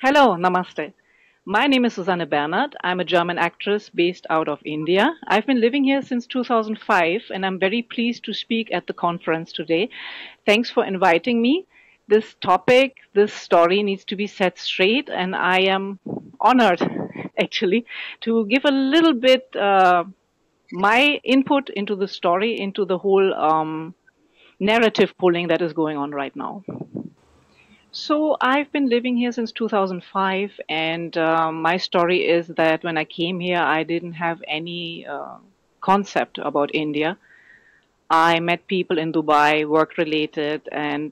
Hello, namaste. My name is Suzanne Bernert. I'm a German actress based out of India. I've been living here since 2005 and I'm very pleased to speak at the conference today. Thanks for inviting me. This topic, this story needs to be set straight, and I am honored actually to give a little bit my input into the story, into the whole narrative pulling that is going on right now. So I've been living here since 2005, and my story is that when I came here, I didn't have any concept about India. I met people in Dubai, work related, and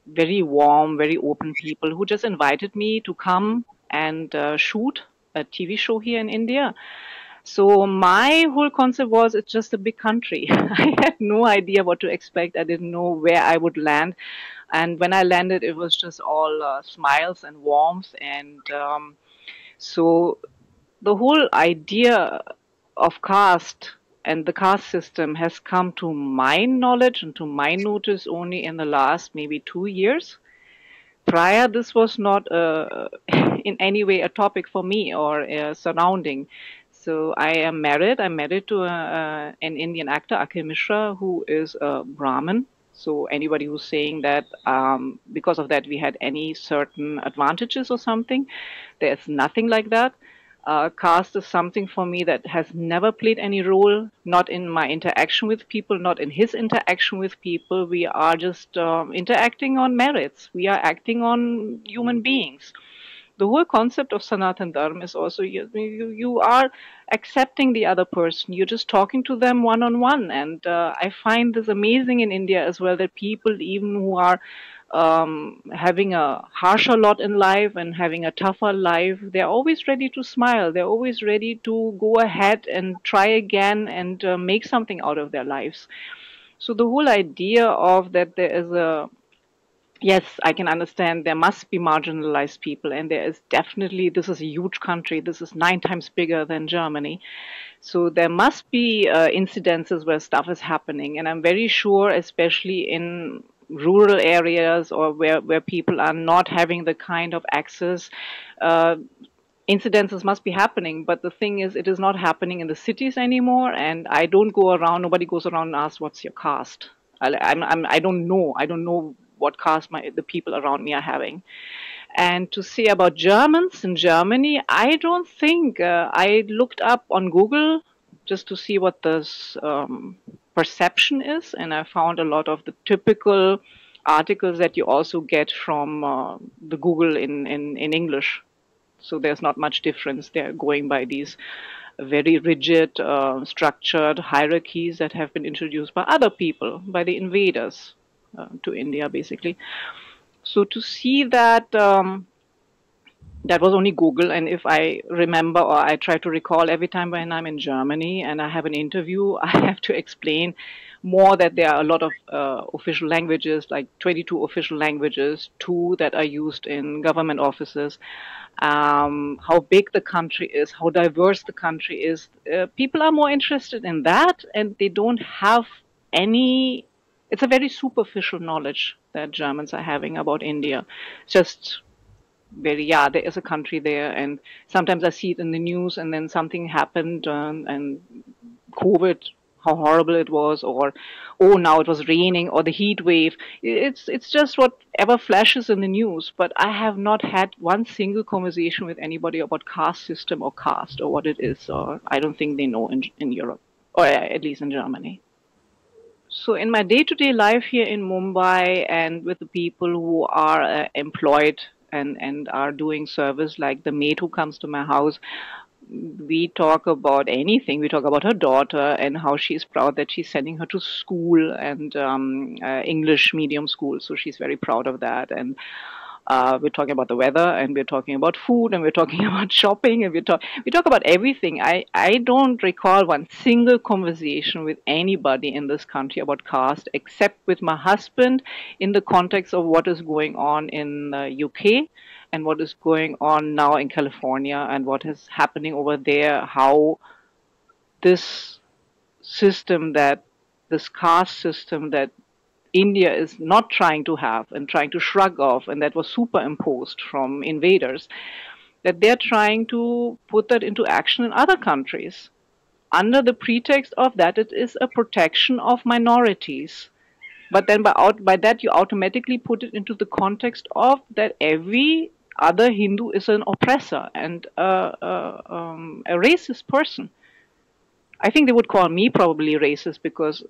very warm, very open people who just invited me to come and shoot a TV show here in India. So my whole concept was it's just a big country. I had no idea what to expect. I didn't know where I would land. And when I landed, it was just all smiles and warmth. And so the whole idea of caste and the caste system has come to my knowledge and to my notice only in the last maybe 2 years. Prior, this was not in any way a topic for me or a surrounding. So I am married. I'm married to an Indian actor, Akhil Mishra, who is a Brahmin. So anybody who's saying that because of that we had any certain advantages or something, there's nothing like that. Caste is something for me that has never played any role, not in my interaction with people, not in his interaction with people. We are just interacting on merits. We are acting on human beings. The whole concept of Sanatan Dharma is also you are accepting the other person. You're just talking to them one on one. And I find this amazing in India as well that people, even who are having a harsher lot in life and having a tougher life, they're always ready to smile. They're always ready to go ahead and try again and make something out of their lives. So the whole idea of that there is a yes, I can understand there must be marginalized people, and there is definitely, this is a huge country. This is 9 times bigger than Germany. So there must be incidences where stuff is happening. And I'm very sure, especially in rural areas or where people are not having the kind of access, uh, incidences must be happening. But the thing is, it is not happening in the cities anymore. And I don't go around, nobody goes around and asks, what's your caste? I don't know. I don't know what caste the people around me are having. And to say about Germans in Germany, I don't think I looked up on Google just to see what this perception is, and I found a lot of the typical articles that you also get from the Google in English. So there's not much difference. They're going by these very rigid, structured hierarchies that have been introduced by other people, by the invaders to India, basically. So to see that that was only Google, and if I remember or I try to recall every time when I'm in Germany and I have an interview, I have to explain more that there are a lot of official languages, like 22 official languages, two that are used in government offices, how big the country is, how diverse the country is. People are more interested in that, and they don't have any. It's a very superficial knowledge that Germans are having about India. Just very, yeah, there is a country there, and sometimes I see it in the news, and then something happened, and COVID, how horrible it was, or oh, now it was raining, or the heat wave. It's just whatever flashes in the news. But I have not had one single conversation with anybody about caste system or caste or what it is, or I don't think they know in Europe, or at least in Germany. So in my day-to-day life here in Mumbai and with the people who are employed and are doing service, like the maid who comes to my house, we talk about anything. We talk about her daughter and how she's proud that she's sending her to school and English medium school. So she's very proud of that. And we're talking about the weather, and we're talking about food, and we're talking about shopping, and we talk about everything. I don't recall one single conversation with anybody in this country about caste, except with my husband in the context of what is going on in the UK and what is going on now in California and what is happening over there. How this system that this caste system that India is not trying to have and trying to shrug off, and that was superimposed from invaders, that they're trying to put that into action in other countries under the pretext of that it is a protection of minorities. But then by that, you automatically put it into the context of that every other Hindu is an oppressor and a racist person. I think they would call me probably racist because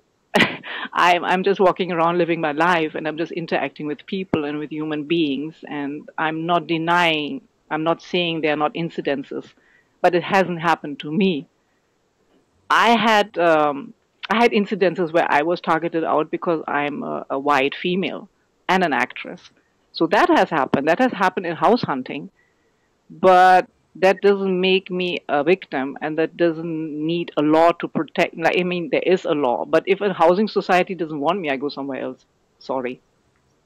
I'm just walking around living my life and I'm just interacting with people and with human beings, and I'm not denying, I'm not saying they are not incidences, but it hasn't happened to me. I had I had incidences where I was targeted out because I'm a white female and an actress. So that has happened. That has happened in house hunting, but that doesn't make me a victim, and that doesn't need a law to protect. Like, I mean, there is a law, but if a housing society doesn't want me, I go somewhere else. Sorry.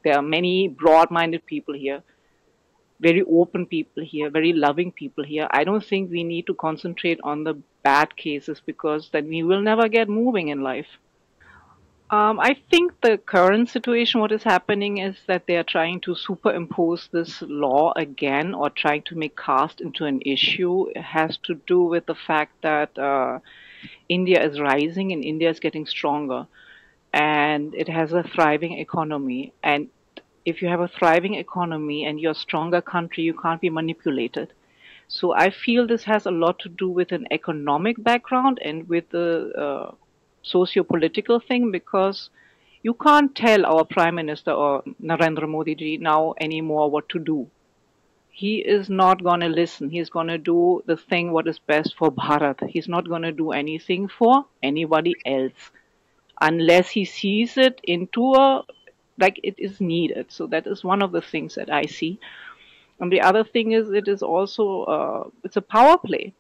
There are many broad-minded people here, very open people here, very loving people here. I don't think we need to concentrate on the bad cases because then we will never get moving in life. I think the current situation, what is happening is that they are trying to superimpose this law again or trying to make caste into an issue. It has to do with the fact that India is rising and India is getting stronger and it has a thriving economy. And if you have a thriving economy and you're a stronger country, you can't be manipulated. So I feel this has a lot to do with an economic background and with the socio-political thing, because you can't tell our Prime Minister or Narendra Modi ji now anymore what to do. He is not going to listen. He's going to do the thing what is best for Bharat. He's not going to do anything for anybody else unless he sees it into a, like it is needed. So that is one of the things that I see. And the other thing is it is also it's a power play.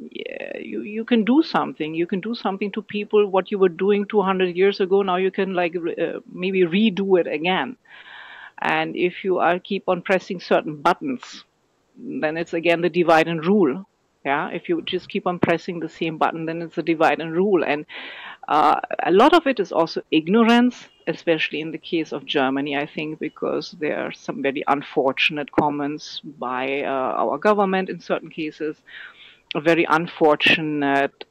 Yeah, you can do something. You can do something to people what you were doing 200 years ago. Now you can like maybe redo it again. And if you are keep on pressing certain buttons, then it's again the divide and rule. Yeah, if you just keep on pressing the same button, then it's a divide and rule. And a lot of it is also ignorance, especially in the case of Germany, I think, because there are some very unfortunate comments by our government in certain cases, a very unfortunate,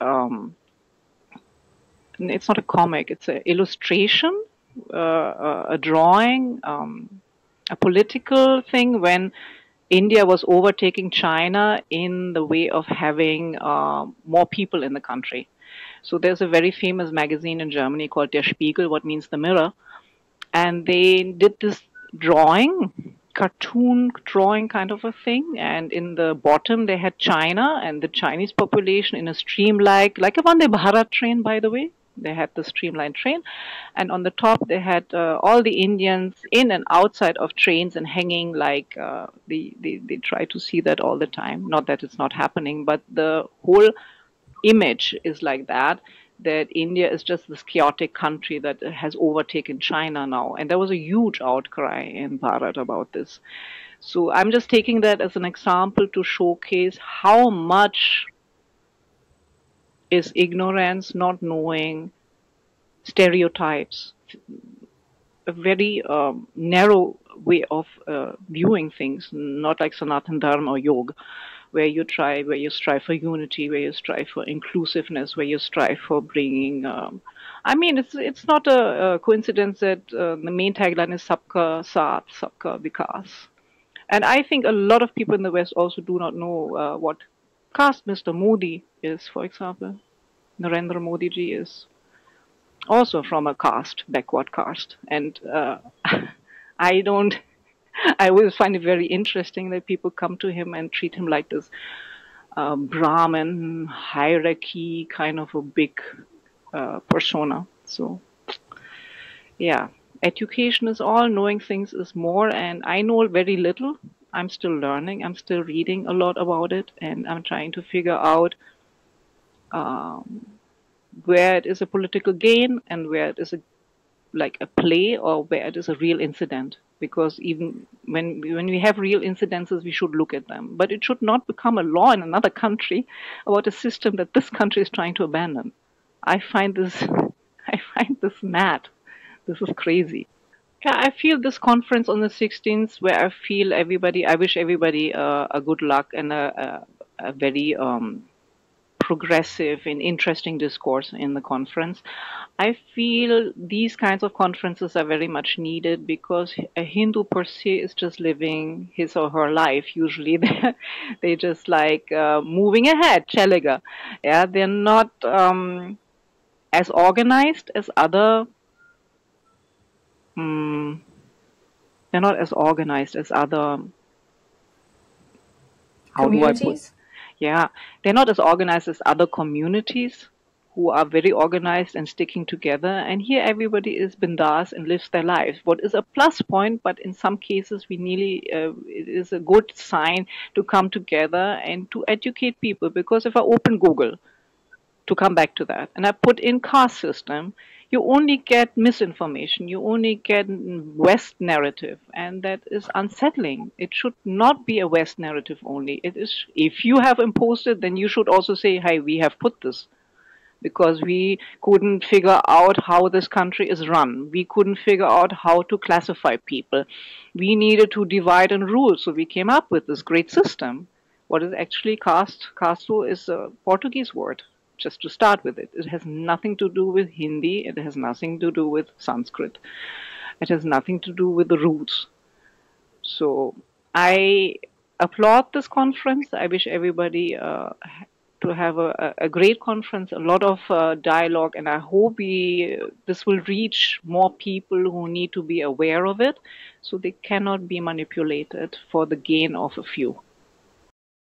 it's not a comic, it's an illustration, a drawing, a political thing when India was overtaking China in the way of having more people in the country. So there's a very famous magazine in Germany called Der Spiegel, what means the mirror. And they did this drawing, cartoon drawing kind of a thing. And in the bottom, they had China and the Chinese population in a stream like a Vande Bharat train, by the way. They had the streamlined train. And on the top, they had all the Indians in and outside of trains and hanging like they try to see that all the time. Not that it's not happening, but the whole image is like that, that India is just this chaotic country that has overtaken China now. And there was a huge outcry in Bharat about this. So I'm just taking that as an example to showcase how much is ignorance, not knowing, stereotypes, a very narrow way of viewing things, not like Sanatan Dharma or Yoga, where you strive for unity, where you strive for inclusiveness, where you strive for bringing. I mean, it's not a coincidence that the main tagline is "Sabka Saath, Sabka Vikas," and I think a lot of people in the West also do not know what caste Mr. Modi is. For example, Narendra Modi ji is also from a caste, backward caste, and I don't. I always find it very interesting that people come to him and treat him like this Brahmin hierarchy kind of a big persona. So, yeah, education is all, knowing things is more, and I know very little. I'm still learning. I'm still reading a lot about it, and I'm trying to figure out where it is a political gain and where it is like a play or where it is a real incident. Because even when we have real incidences, we should look at them. But it should not become a law in another country about a system that this country is trying to abandon. I find this mad. This is crazy. Yeah, I feel this conference on the 16th, where I wish everybody a good luck and a very progressive and interesting discourse in the conference. I feel these kinds of conferences are very much needed because a Hindu per se is just living his or her life. Usually, they just like moving ahead, chalega. Yeah, they're not as organized as other. Um, they're not as organized as other. How do I put? Communities? Yeah, they're not as organized as other communities who are very organized and sticking together. And here everybody is bindas and lives their lives. What is a plus point, but in some cases it is a good sign to come together and to educate people. Because if I open Google, to come back to that, and I put in caste system, you only get misinformation, you only get West narrative, and that is unsettling. It should not be a West narrative only. It is, if you have imposed it, then you should also say, hey, we have put this because we couldn't figure out how this country is run. We couldn't figure out how to classify people. We needed to divide and rule, so we came up with this great system. What is actually caste? Casto is a Portuguese word, just to start with it. It has nothing to do with Hindi, it has nothing to do with Sanskrit, it has nothing to do with the roots. So I applaud this conference. I wish everybody to have a great conference, a lot of dialogue, and I hope this will reach more people who need to be aware of it, so they cannot be manipulated for the gain of a few.